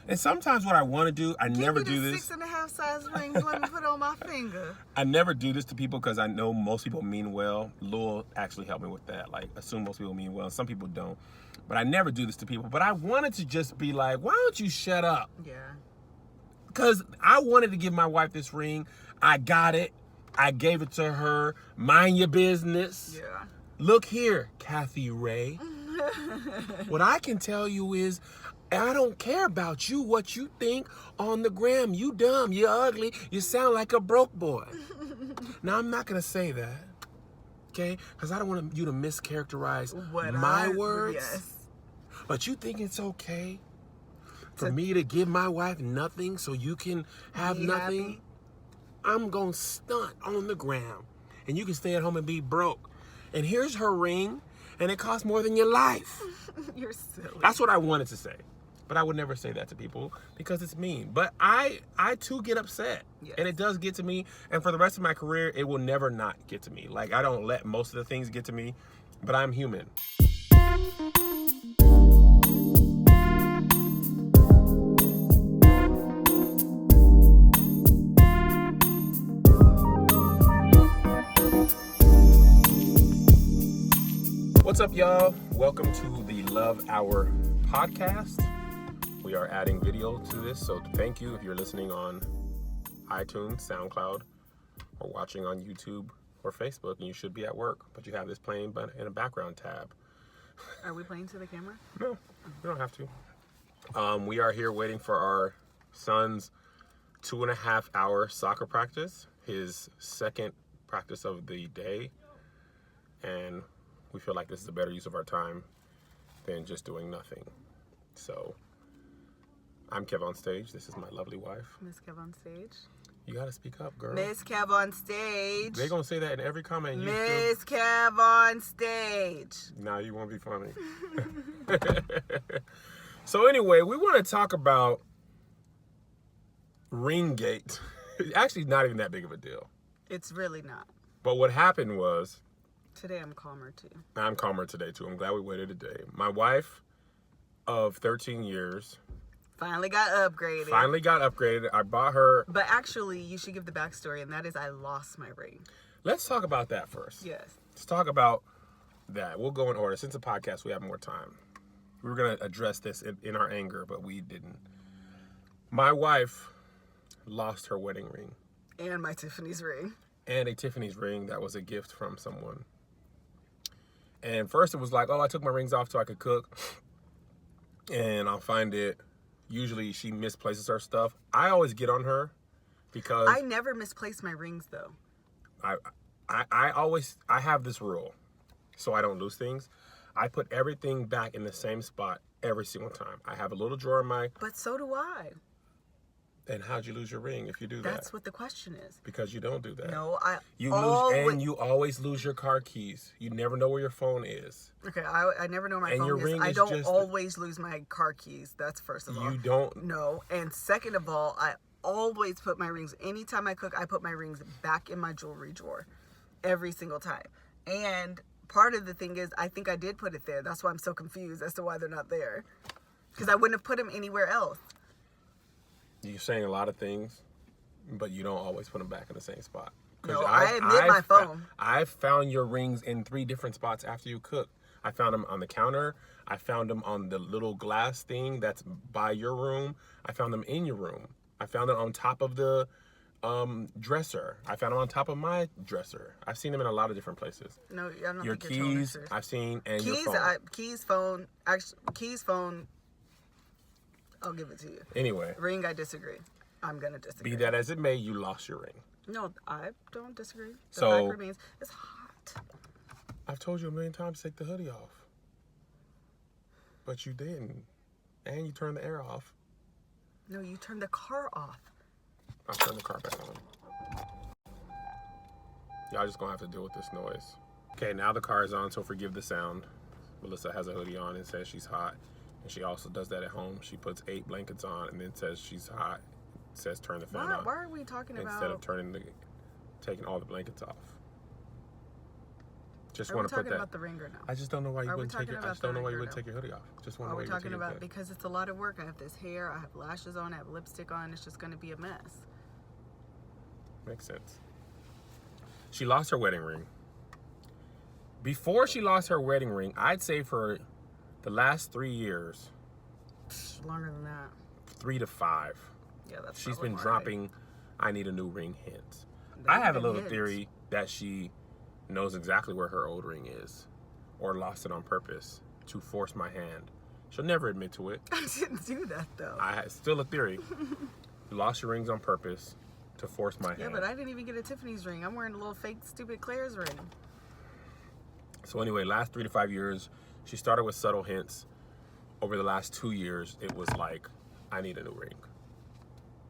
And sometimes what I want to do, I never do this. 6.5 size ring. Let me put it on my finger. I never do this to people because I know most people mean well. Lil actually helped me with that. Like, assume most people mean well. Some people don't. But I never do this to people. But I wanted to just be like, why don't you shut up? Yeah. Because I wanted to give my wife this ring. I got it. I gave it to her. Mind your business. Yeah. Look here, Kathy Ray. What I can tell you is, I don't care about you, what you think on the gram. You dumb, you ugly, you sound like a broke boy. Now, I'm not going to say that, okay? Because I don't want you to mischaracterize my words. Yes. But you think it's okay for me to give my wife nothing so you can have nothing? Happy. I'm going to stunt on the gram. And you can stay at home and be broke. And here's her ring, and it costs more than your life. You're silly. That's what I wanted to say. But I would never say that to people because it's mean. But I too get upset. Yes. And it does get to me. And for the rest of my career, it will never not get to me. Like, I don't let most of the things get to me, but I'm human. What's up, y'all? Welcome to the Love Hour podcast. We are adding video to this, so thank you if you're listening on iTunes, SoundCloud, or watching on YouTube or Facebook, and you should be at work, but you have this playing in a background tab. Are we playing to the camera? No, we don't have to. We are here waiting for our son's 2.5-hour soccer practice, his second practice of the day, and we feel like this is a better use of our time than just doing nothing. So, I'm KevOnStage. This is my lovely wife. Miss KevOnStage. You gotta speak up, girl. Miss KevOnStage. They're gonna say that in every comment. Miss KevOnStage. Nah, you won't be funny. So anyway, we want to talk about Ringgate. Actually, not even that big of a deal. It's really not. But what happened was, Today I'm calmer too. I'm calmer today too. I'm glad we waited a day. My wife of 13 years Finally got upgraded. I bought her. But actually, you should give the backstory, and that is I lost my ring. Let's talk about that first. Yes. Let's talk about that. We'll go in order. Since the podcast, we have more time. We were going to address this in our anger, but we didn't. My wife lost her wedding ring. And my Tiffany's ring. And a Tiffany's ring that was a gift from someone. And first it was like, oh, I took my rings off so I could cook. And I'll find it. Usually she misplaces her stuff. I always get on her because I never misplace my rings though. I have this rule so I don't lose things. I put everything back in the same spot every single time. I have a little drawer in my... But so do I. Then how'd you lose your ring if you do that? That's what the question is. Because you don't do that. No, you always lose your car keys. You never know where your phone is. Okay, I never know where my phone is. I don't always lose my car keys. That's first of all. You don't? No. And second of all, I always put my rings, anytime I cook, I put my rings back in my jewelry drawer. Every single time. And part of the thing is, I think I did put it there. That's why I'm so confused as to why they're not there. Because I wouldn't have put them anywhere else. You're saying a lot of things, but you don't always put them back in the same spot. No, I admit my phone. I've found your rings in 3 different spots after you cook. I found them on the counter. I found them on the little glass thing that's by your room. I found them in your room. I found them on top of the dresser. I found them on top of my dresser. I've seen them in a lot of different places. No, I don't your think you're keys, I've seen, and keys, your phone. Keys, phone, I'll give it to you. Anyway. Ring, I disagree. I'm going to disagree. Be that as it may, you lost your ring. No, I don't disagree. The So, fact remains, it's hot. I've told you a million times to take the hoodie off. But you didn't. And you turned the air off. No, you turned the car off. I'll turn the car back on. Y'all just gonna have to deal with this noise. Okay, now the car is on, so forgive the sound. Melissa has a hoodie on and says she's hot. And she also does that at home. She puts 8 blankets on and then says she's hot. Says turn the fan on. Why are we talking about... Instead of taking all the blankets off. Just Are want we to put talking that. about the ring or no? I just don't know why you Are we wouldn't take talking it. I about just don't the know why you ring or wouldn't no? take your hoodie off. Just want to Are know why we you wouldn't talking take about it. because it's a lot of work? I have this hair, I have lashes on, I have lipstick on. It's just going to be a mess. Makes sense. She lost her wedding ring. Before she lost her wedding ring, I'd say for the last 3 years, Longer than that. 3 to 5, Yeah, that's she's probably been more dropping I need a new ring hints. right. I have a Not little even theory that she knows exactly where her old ring is or lost it on purpose to force my hand. She'll never admit to it. I didn't do that though. Still a theory. You lost your rings on purpose to force my hand. Yeah, but I didn't even get a Tiffany's ring. I'm wearing a little fake stupid Claire's ring. So anyway, last 3 to 5 years, she started with subtle hints. Over the last 2 years, it was like, I need a new ring.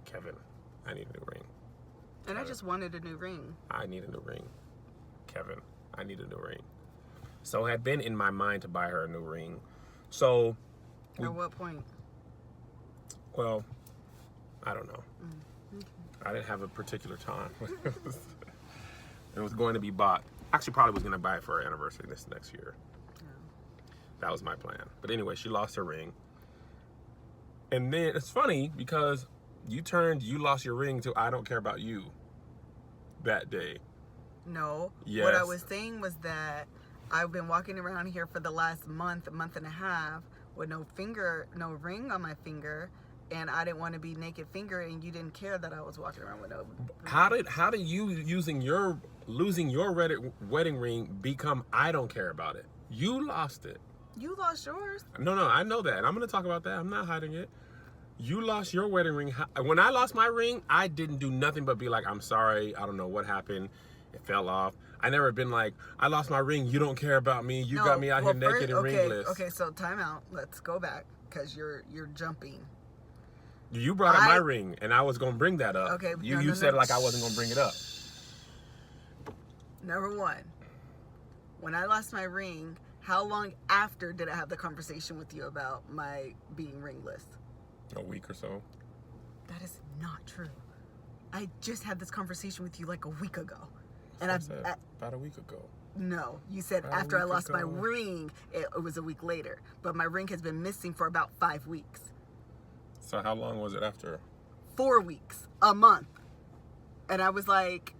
Kevin, I need a new ring. And I just wanted a new ring. I need a new ring. Kevin, I need a new ring. So it had been in my mind to buy her a new ring. So, At what point? well, I don't know. I didn't have a particular time. It was going to be bought. Actually, probably was going to buy it for her anniversary this next year. That was my plan. But anyway, she lost her ring. And then it's funny because you lost your ring to I don't care about you that day. No. Yes. What I was saying was that I've been walking around here for the last month and a half with no ring on my finger, and I didn't want to be naked finger, and you didn't care that I was walking around with no. How did you losing your wedding ring become I don't care about it? You lost it. You lost yours. No, I know that. I'm going to talk about that. I'm not hiding it. You lost your wedding ring. When I lost my ring, I didn't do nothing but be like, I'm sorry. I don't know what happened. It fell off. I never been like, I lost my ring. You don't care about me. You got me out here naked and ringless. Okay, so time out. Let's go back because you're jumping. You brought up my ring, and I was going to bring that up. Okay. You said like I wasn't going to bring it up. Number one, when I lost my ring, how long after did I have the conversation with you about my being ringless? A week or so. That is not true. I just had this conversation with you like a week ago. And about a week ago. No, you said after I lost my ring, it was a week later. But my ring has been missing for about 5 weeks. So how long was it after? 4 weeks, a month. And I was like,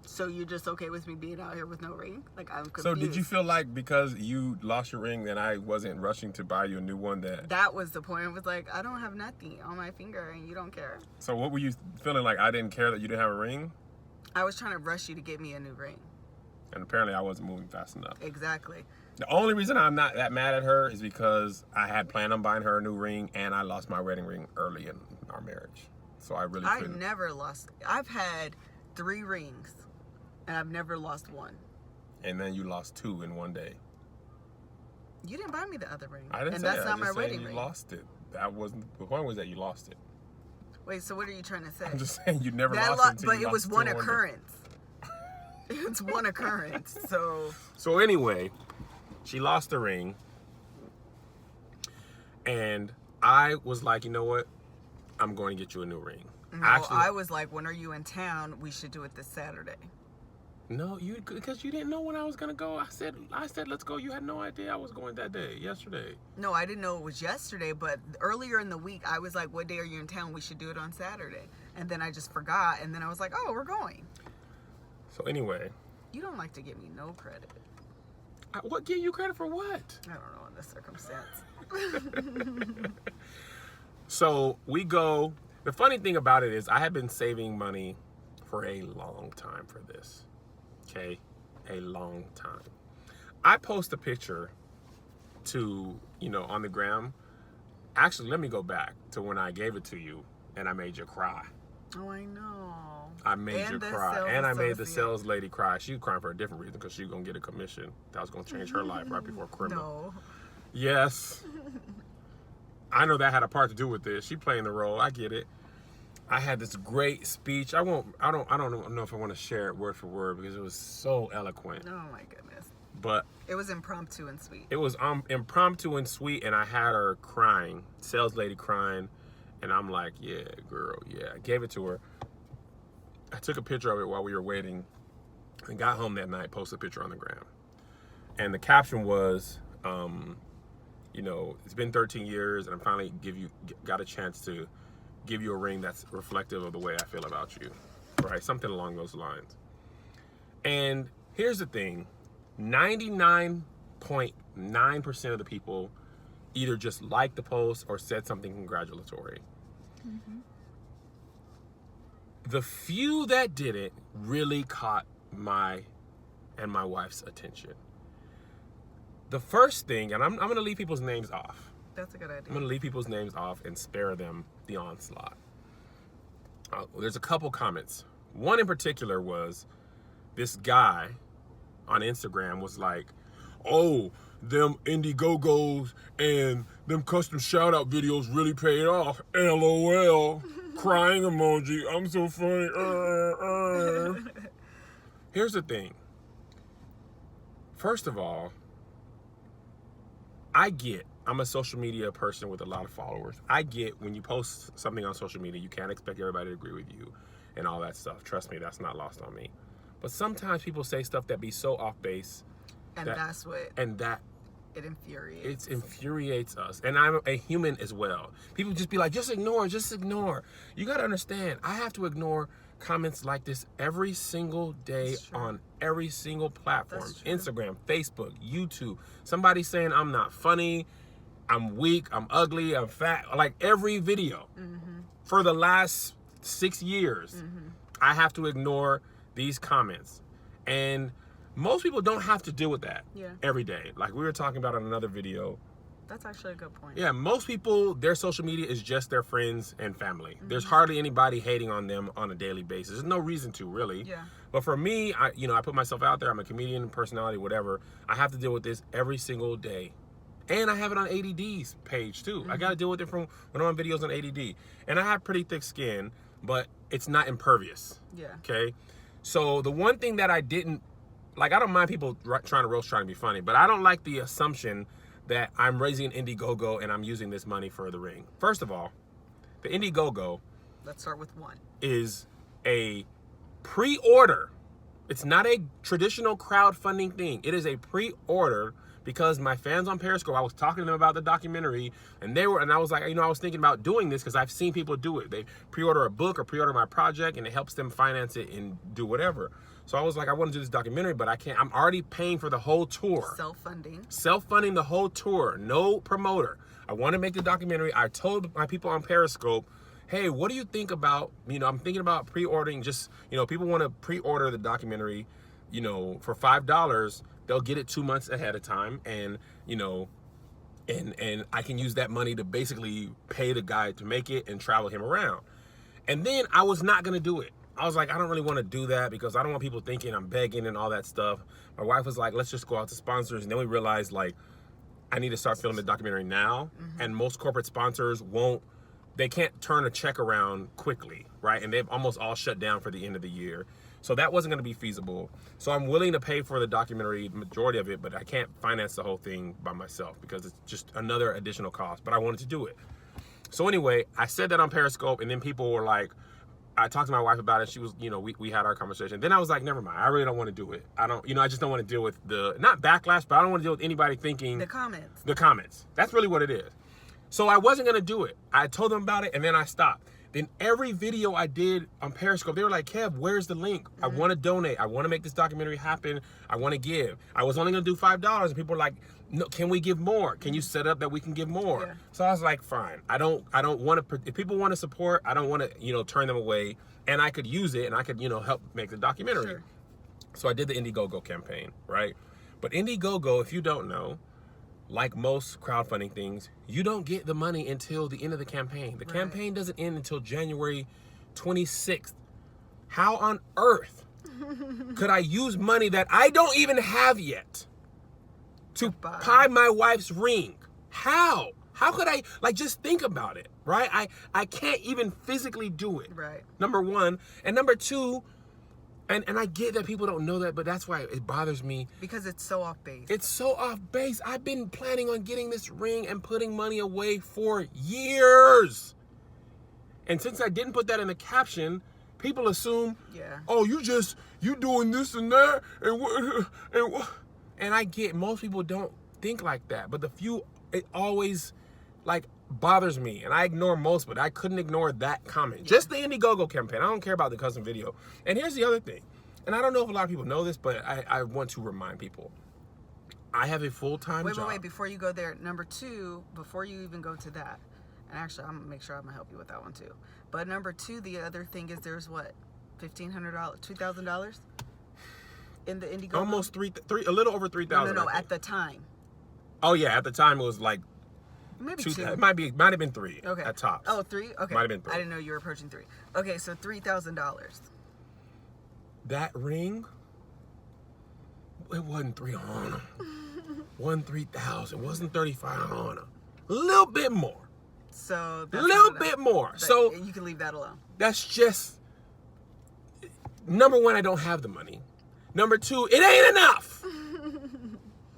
so you're just okay with me being out here with no ring? Like, I'm confused. So did you feel like because you lost your ring that I wasn't rushing to buy you a new one That was the point. It was like, I don't have nothing on my finger and you don't care. So what were you feeling like? I didn't care that you didn't have a ring? I was trying to rush you to get me a new ring. And apparently I wasn't moving fast enough. Exactly. The only reason I'm not that mad at her is because I had planned on buying her a new ring and I lost my wedding ring early in our marriage. So I really couldn't. I've had 3 rings and I've never lost one. And then you lost 2 in one day. You didn't buy me the other ring. I didn't and say that's that. not my I just wedding saying ring. You lost it. That wasn't the point. Was that you lost it? Wait, so what are you trying to say? I'm just saying you never lost it until but you it was lost one it in day. occurrence. It's one occurrence. So anyway, she lost the ring. And I was like, you know what? I'm going to get you a new ring. No, I was like, when are you in town? We should do it this Saturday. No, because you didn't know when I was gonna go. I said let's go. You had no idea I was going that day, yesterday. No, I didn't know it was yesterday, but earlier in the week I was like, what day are you in town? We should do it on Saturday. And then I just forgot, and then I was like, oh, we're going. So anyway. You don't like to give me no credit. What, give you credit for what? I don't know in this circumstance. So we go. The funny thing about it is I have been saving money for a long time for this. Okay, a long time. I post a picture to, on the gram. Actually, let me go back to when I gave it to you and I made you cry. Oh, I know. I made you cry. And I made the sales lady cry. She was crying for a different reason because she was going to get a commission. That was going to change her life right before criminal. No. Yes. I know that had a part to do with this. She playing the role. I get it. I had this great speech. I don't know if I want to share it word for word because it was so eloquent. Oh my goodness. But it was impromptu and sweet. It was impromptu and sweet, and I had her crying, sales lady crying, and I'm like, yeah, girl, yeah. I gave it to her. I took a picture of it while we were waiting and got home that night, posted a picture on the gram. And the caption was, you know, it's been 13 years and I finally got a chance to give you a ring that's reflective of the way I feel about you, right? Something along those lines. And here's the thing, 99.9% of the people either just liked the post or said something congratulatory. Mm-hmm. The few that didn't really caught my and my wife's attention. The first thing, and I'm going to leave people's names off. That's a good idea. I'm going to leave people's names off and spare them the onslaught. There's a couple comments. One in particular was this guy on Instagram was like, oh, them Indiegogos and them custom shout out videos really paid off. LOL. Crying emoji. I'm so funny. Here's the thing. First of all, I'm a social media person with a lot of followers. I get when you post something on social media, you can't expect everybody to agree with you and all that stuff. Trust me, that's not lost on me. But sometimes people say stuff that be so off base. And that's what... And that... It infuriates. It infuriates us. And I'm a human as well. People just be like, just ignore. You got to understand, I have to ignore comments like this every single day on every single platform. Instagram, Facebook, YouTube. Somebody saying I'm not funny, I'm weak, I'm ugly, I'm fat. Like every video. Mm-hmm. For the last 6 years, mm-hmm. I have to ignore these comments. And most people don't have to deal with that every day. Like we were talking about on another video. That's actually a good point. Yeah, most people, their social media is just their friends and family. Mm-hmm. There's hardly anybody hating on them on a daily basis. There's no reason to, really. Yeah. But for me, I put myself out there. I'm a comedian, personality, whatever. I have to deal with this every single day. And I have it on ADD's page, too. Mm-hmm. I got to deal with it from when I'm on videos on ADD. And I have pretty thick skin, but it's not impervious. Yeah. Okay? So the one thing that I didn't... Like, I don't mind people trying to be funny, but I don't like the assumption that I'm raising an Indiegogo and I'm using this money for the ring. First of all, the Indiegogo... Let's start with one. ...is a pre-order. It's not a traditional crowdfunding thing. It is a pre-order because my fans on Periscope, I was talking to them about the documentary, and I was like, I was thinking about doing this because I've seen people do it. They pre-order a book or pre-order my project, and it helps them finance it and do whatever. So I was like, I want to do this documentary, but I can't. I'm already paying for the whole tour. Self-funding the whole tour. No promoter. I want to make the documentary. I told my people on Periscope, hey, what do you think about, I'm thinking about pre-ordering just, people want to pre-order the documentary, for $5. They'll get it 2 months ahead of time. And, and I can use that money to basically pay the guy to make it and travel him around. And then I was not going to do it. I was like, I don't really want to do that because I don't want people thinking I'm begging and all that stuff. My wife was like, let's just go out to sponsors. And then we realized, like, I need to start filming the documentary now. Mm-hmm. And most corporate sponsors they can't turn a check around quickly, right? And they've almost all shut down for the end of the year. So that wasn't going to be feasible. So I'm willing to pay for the documentary, majority of it, but I can't finance the whole thing by myself because it's just another additional cost. But I wanted to do it. So anyway, I said that on Periscope, and then people were like, I talked to my wife about it. She was, we had our conversation. Then I was like, never mind. I really don't want to do it. I don't, I just don't want to deal with not backlash, but I don't want to deal with anybody thinking. The comments. The comments. That's really what it is. So I wasn't going to do it. I told them about it, and then I stopped. Then every video I did on Periscope, they were like, Kev, where's the link? Mm-hmm. I want to donate. I want to make this documentary happen. I want to give. I was only going to do $5, and people were like, no, can we give more? Can you set up that we can give more? Yeah. So I was like, fine. I don't want to, if people want to support, I don't want to, turn them away, and I could use it, and I could, help make the documentary. Sure. So I did the Indiegogo campaign, right? But Indiegogo, if you don't know, like most crowdfunding things, you don't get the money until the end of the campaign. The campaign doesn't end until January 26th. How on earth could I use money that I don't even have yet to buy my wife's ring? How? How could I, just think about it, right? I can't even physically do it. Right. Number one. And number two, and I get that people don't know that, but that's why it bothers me. Because it's so off base. It's so off base. I've been planning on getting this ring and putting money away for years. And since I didn't put that in the caption, people assume, oh, you doing this and that, and And I get most people don't think like that, but the few, it always like bothers me, and I ignore most, but I couldn't ignore that comment. Just the Indiegogo campaign. I don't care about the custom video. And here's the other thing, and I don't know if a lot of people know this, but I want to remind people. I have a full-time job. Wait, before you go there, number 2, before you even go to that, and actually I'm gonna make sure I'm gonna help you with that one too. But number 2, the other thing is there's what, $1,500, $2,000 in the Indiegogo? Almost three, a little over 3,000. No, at the time. Oh yeah, at the time it was like maybe 2. 2. It might have been 3. Okay. At tops. Oh, 3? Okay. Might have been 3. I didn't know you were approaching 3. Okay, so $3,000. That ring, it wasn't 300. Wasn't 3,000. Wasn't 3,500. A little bit more. So a little bit more. So you can leave that alone. That's just, number 1, I don't have the money. Number 2, it ain't enough.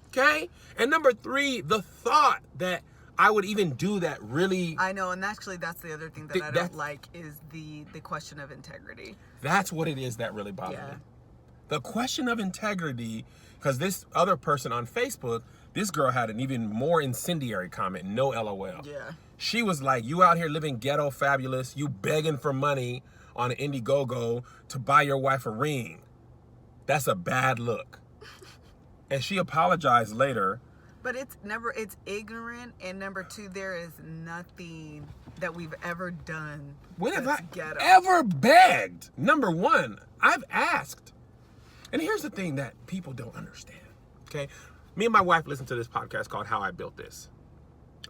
Okay? And number 3, the thought that I would even do that really. I know, and actually that's the other thing that I don't like is the question of integrity. That's what it is that really bothers me. The question of integrity, because this other person on Facebook, this girl had an even more incendiary comment, no LOL. Yeah. She was like, you out here living ghetto fabulous, you begging for money on an Indiegogo to buy your wife a ring. That's a bad look. And she apologized later. But it's ignorant, and number 2, there is nothing that we've ever done. When have I ghetto. ever begged? Number 1, I've asked. And here's the thing that people don't understand, okay? Me and my wife listen to this podcast called How I Built This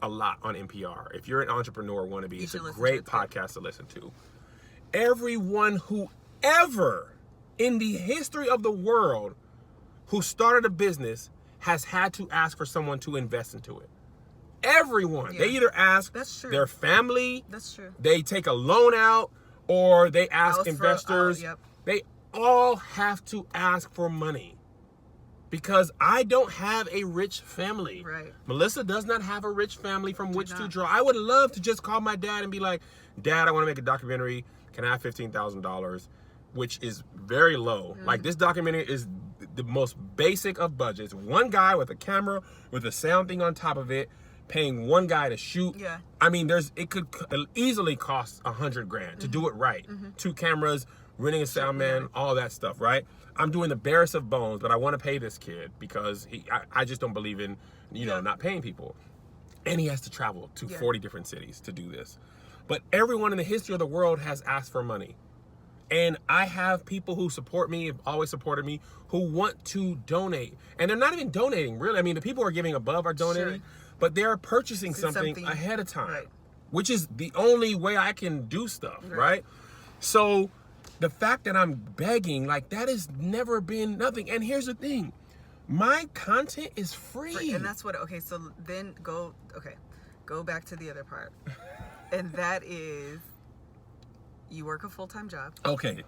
a lot on NPR. If you're an entrepreneur wannabe, it's a great podcast to listen to. Everyone who ever in the history of the world who started a business has had to ask for someone to invest into it. Everyone. Yeah. They either ask their family, they take a loan out, or they ask investors. They all have to ask for money. Because I don't have a rich family. Right. Melissa does not have a rich family from which to draw. I would love to just call my dad and be like, Dad, I want to make a documentary. Can I have $15,000? Which is very low. Like, this documentary is the most basic of budgets. One guy with a camera with a sound thing on top of it, paying one guy to shoot. Yeah. I mean, it could easily cost $100,000 to do it right. 2 cameras, renting a sound man, all that stuff, right? I'm doing the barest of bones, but I want to pay this kid because I just don't believe in, not paying people. And he has to travel to 40 different cities to do this. But everyone in the history of the world has asked for money. And I have people who support me, have always supported me, who want to donate. And they're not even donating, really. I mean, the people who are giving above are donating, but they're purchasing something ahead of time, which is the only way I can do stuff, right? So the fact that I'm begging, like, that has never been nothing. And here's the thing. My content is free. And that's what, so then go back to the other part. And that is, you work a full-time job. Okay.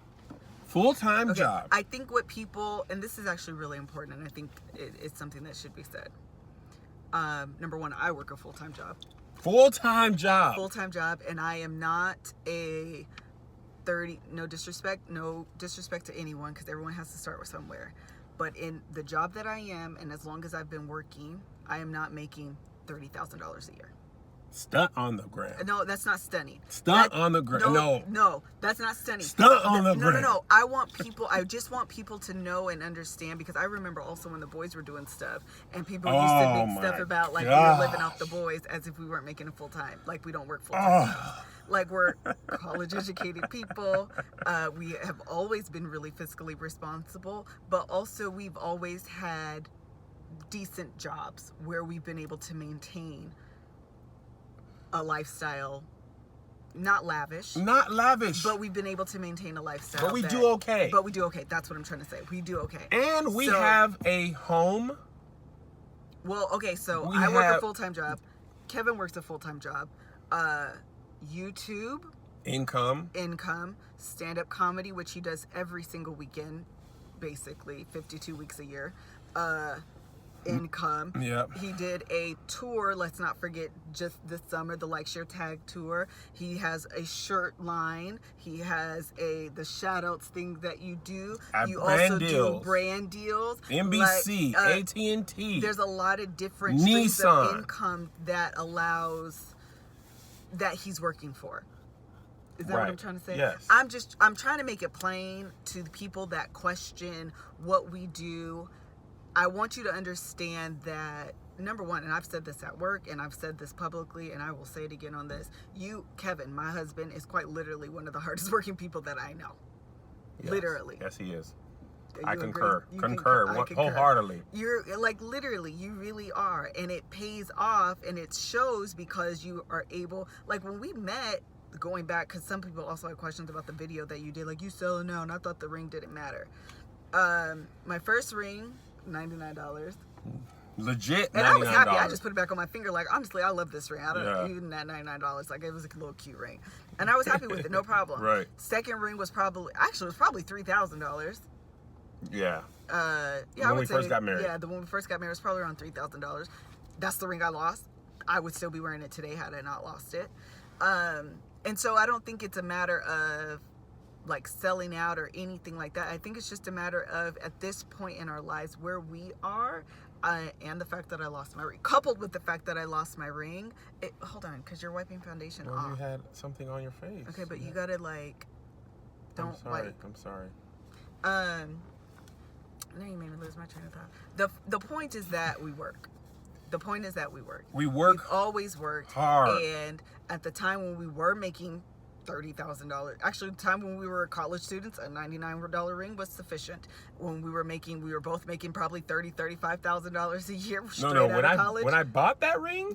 Full-time job. I think what people, and this is actually really important, and I think it's something that should be said. Number 1, I work a full-time job. Full-time job. Full-time job, and I am not a 30, no disrespect to anyone, because everyone has to start with somewhere. But in the job that I am, and as long as I've been working, I am not making $30,000 a year. Stunt on the gram. No, that's not stunning. Stunt on the gram. No, that's not stunning. Stunt on the gram. No. I just want people to know and understand, because I remember also when the boys were doing stuff, and people used to make stuff about, like, we were living off the boys as if we weren't making it full time. Like, we don't work full time. Like, we're college educated people. We have always been really fiscally responsible, but also we've always had decent jobs where we've been able to maintain a lifestyle, not lavish, but we've been able to maintain a lifestyle. But we do okay. That's what I'm trying to say. We do okay. And we have a home. Well, okay, so I work a full-time job. Kevin works a full-time job. YouTube. Income. Stand-up comedy, which he does every single weekend, basically, 52 weeks a year. income. Yep. He did a tour, let's not forget, just this summer, the Like Share Tag tour. He has a shirt line. He has the shout outs thing that you do. You also do brand deals. NBC, like, AT&T. There's a lot of different streams of income that he's working for. Is that what I'm trying to say? Yes. I'm trying to make it plain to the people that question what we do. I want you to understand that, number one, and I've said this at work and I've said this publicly and I will say it again on this. Kevin, my husband, is quite literally one of the hardest working people that I know. Yes. Literally. Yes, he is. I concur. Wholeheartedly. You're like, literally, you really are. And it pays off and it shows because you are able, like when we met, going back, because some people also had questions about the video that you did, like, you selling now, and I thought the ring didn't matter. My first ring, $99. Legit $99. And I was happy. I just put it back on my finger. Like, honestly, I love this ring. I don't know, even that $99. Like, it was a little cute ring. And I was happy with it, no problem. Right. Second ring was probably $3,000. Yeah. When we first got married. Yeah, the when we first got married was probably around $3,000. That's the ring I lost. I would still be wearing it today had I not lost it. And so I don't think it's a matter of like selling out or anything like that. I think it's just a matter of, at this point in our lives where we are, and the fact that I lost my ring, coupled with the fact that I lost my ring. Hold on, because you're wiping foundation off. You had something on your face. Okay, but you gotta like, don't wipe. I'm sorry. Now you made me lose my train of thought. The point is that we work. The point is that we work. We've always worked hard. And at the time when we were making $30,000, actually the time when we were college students, a $99 ring was sufficient. When we were both making probably $35,000 a year straight out of college. When I bought that ring,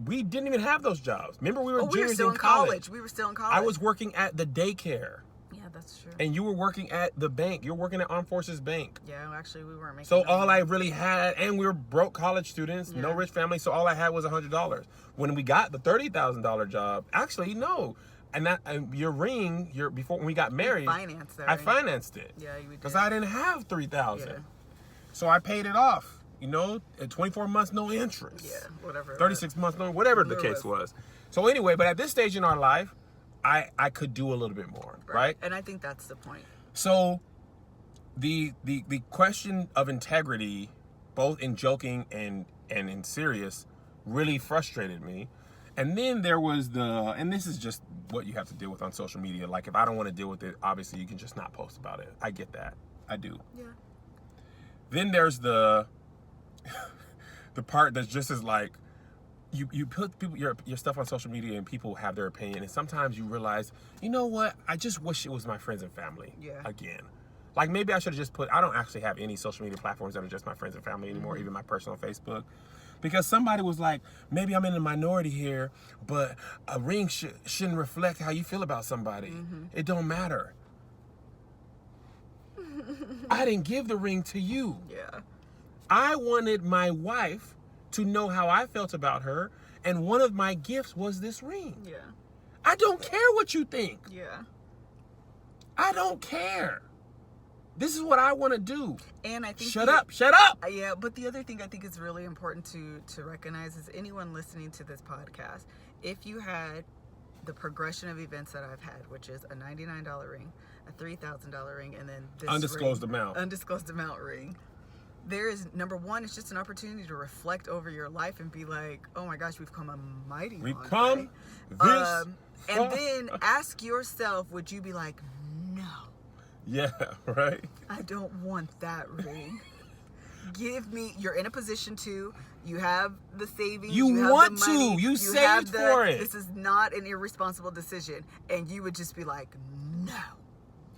we didn't even have those jobs. Remember, we were juniors in college. We were still in college. I was working at the daycare. Yeah, that's true. And you were working at the bank. You were working at Armed Forces Bank. Yeah, actually, we weren't making. So all I really had, and we were broke college students, no rich family. So all I had was $100. When we got the $30,000 job, actually no, and your ring, before when we got married, I financed it. Yeah, you did. Because I didn't have $3,000. Yeah. So I paid it off. At 24 months, no interest. Yeah, whatever. 36 months, no, whatever the case was. So anyway, but at this stage in our life, I could do a little bit more, right? And I think that's the point. So the question of integrity, both in joking and in serious, really frustrated me. And then there was and this is just what you have to deal with on social media. Like, if I don't want to deal with it, obviously you can just not post about it. I get that. I do. Yeah. Then there's the part that's just as like, you put your stuff on social media and people have their opinion, and sometimes you realize, you know what, I just wish it was my friends and family again. Like, maybe I should have just I don't actually have any social media platforms that are just my friends and family anymore, even my personal Facebook. Because somebody was like, maybe I'm in the minority here, but a ring shouldn't reflect how you feel about somebody. It don't matter. I didn't give the ring to you. Yeah. I wanted my wife to know how I felt about her, and one of my gifts was this ring. Yeah. I don't care what you think. Yeah. I don't care. This is what I want to do. And I think Shut up. Yeah, but the other thing I think is really important to recognize is anyone listening to this podcast, if you had the progression of events that I've had, which is a $99 ring, a $3,000 ring, and then this undisclosed amount ring. There is, number one, it's just an opportunity to reflect over your life and be like, oh my gosh, we've come a mighty long way. We've come this and then ask yourself, would you be like, no. Yeah, right? I don't want that ring. You're in a position to, you have the savings. You want the money, you saved for it. This is not an irresponsible decision. And you would just be like, no.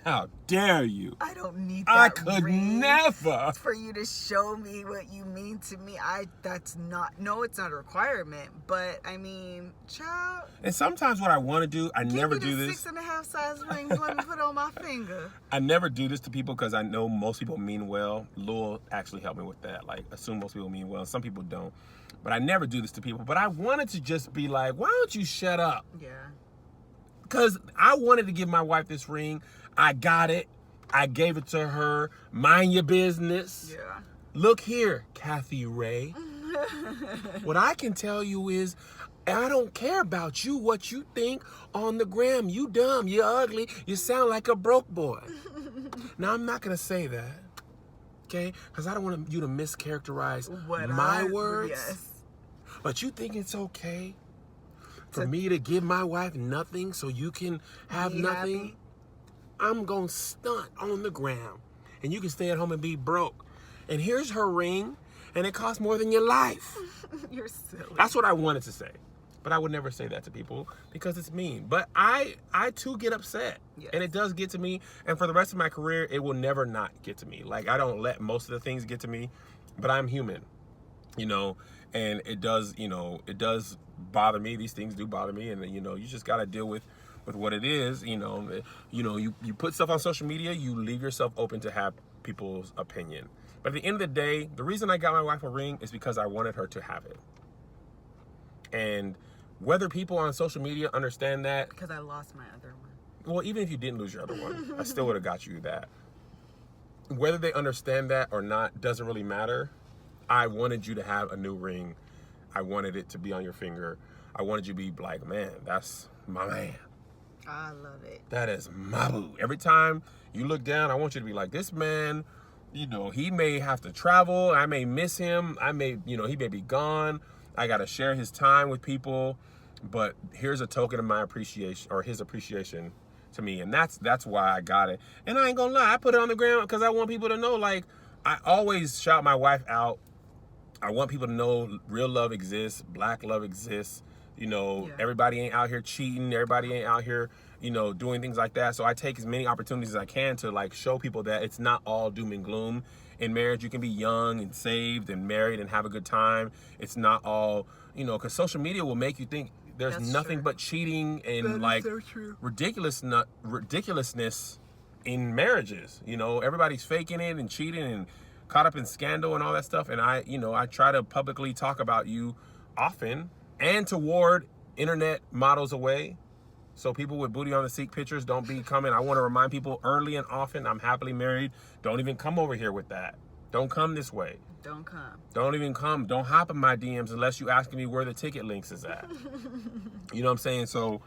How dare you? I don't need that I could ring never. for you to show me what you mean to me. It's not a requirement, but I mean, child. And sometimes what I want to do, I never do this. 6.5 size ring, let me put on my finger. I never do this to people because I know most people mean well. Lil actually helped me with that. Like, assume most people mean well. Some people don't. But I never do this to people. But I wanted to just be like, why don't you shut up? Yeah. Because I wanted to give my wife this ring. I got it. I gave it to her. Mind your business. Yeah. Look here, Kathy Ray. What I can tell you is, I don't care about you, what you think on the gram. You dumb, you ugly, you sound like a broke boy. Now, I'm not going to say that, okay? Because I don't want you to mischaracterize my words. Yes. But you think it's okay for me to give my wife nothing so you can have nothing? Happy? I'm going to stunt on the ground, and you can stay at home and be broke. And here's her ring, and it costs more than your life. You're silly. That's what I wanted to say. But I would never say that to people because it's mean. But I too get upset. Yes. And it does get to me. And for the rest of my career, it will never not get to me. Like, I don't let most of the things get to me, but I'm human, you know, and it does, you know, it does bother me. These things do bother me. And, you know, you just got to deal with what it is. You put stuff on social media, you leave yourself open to have people's opinion. But at the end of the day, the reason I got my wife a ring is because I wanted her to have it. And whether people on social media understand that, Because I lost my other one. well, even if you didn't lose your other one, I still would have got you that. Whether they understand that or not doesn't really matter. I wanted you to have a new ring. I wanted it to be on your finger. I wanted you to be like, man, that's my man. I love it. That is my boo. Every time you look down, I want you to be like, this man, you know, he may have to travel. I may miss him. He may be gone. I got to share his time with people. But here's a token of my appreciation, or his appreciation to me. And that's why I got it. And I ain't gonna lie, I put it on the ground because I want people to know, like, I always shout my wife out. I want people to know real love exists, black love exists. You know, Yeah. Everybody ain't out here cheating. Everybody ain't out here, you know, doing things like that. So I take as many opportunities as I can to, like, show people that it's not all doom and gloom. In marriage, you can be young and saved and married and have a good time. It's not all, you know, because social media will make you think there's That's nothing true. but cheating and, That is like, so true. ridiculousness in marriages. You know, everybody's faking it and cheating and caught up in scandal and all that stuff. And I try to publicly talk about you often and to ward internet models away. So people with booty on the seat pictures don't be coming. I want to remind people early and often, I'm happily married. Don't even come over here with that. Don't come this way. Don't come. Don't even come. Don't hop in my DMs unless you asking me where the ticket links is at. You know what I'm saying? So,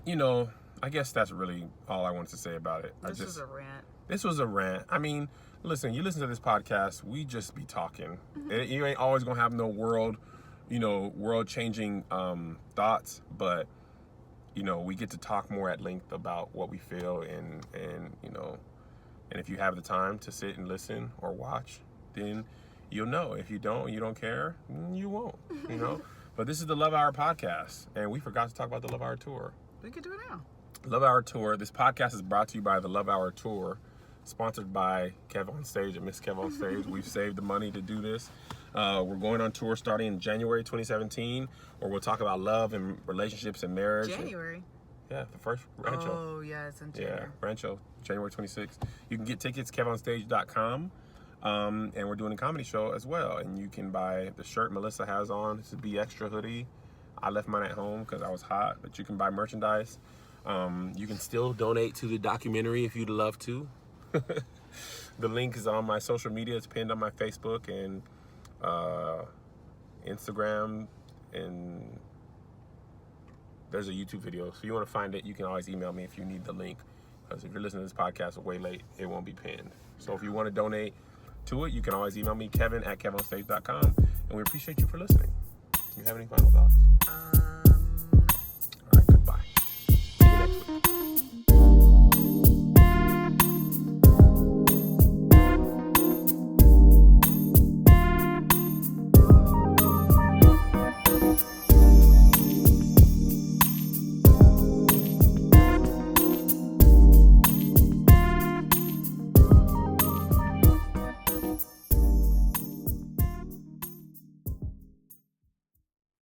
you know, I guess that's really all I wanted to say about it. This was a rant. This was a rant. I mean, listen, you listen to this podcast, we just be talking. You ain't always going to have no world-changing thoughts, but, you know, we get to talk more at length about what we feel and you know, and if you have the time to sit and listen or watch, then you'll know. If you don't care, you won't, you know. But this is the Love Hour podcast, and we forgot to talk about the Love Hour tour. We could do it now. Love Hour tour. This podcast is brought to you by the Love Hour tour, sponsored by KevOnStage and Miss KevOnStage. We've saved the money to do this. We're going on tour starting in January 2017, where we'll talk about love and relationships and marriage. January. Yeah, the first Rancho. Oh, yeah, it's in January. Yeah, Rancho, January 26th. You can get tickets, KevOnStage.com. And we're doing a comedy show as well. And you can buy the shirt Melissa has on. It's a Be Extra hoodie. I left mine at home because I was hot, but you can buy merchandise. You can still donate to the documentary if you'd love to. The link is on my social media. It's pinned on my Facebook and Instagram, and there's a YouTube video. So if you want to find it, you can always email me if you need the link. Because if you're listening to this podcast way late, it won't be pinned. So if you want to donate to it, you can always email me, Kevin@KevOnStage.com. And we appreciate you for listening. You have any final thoughts?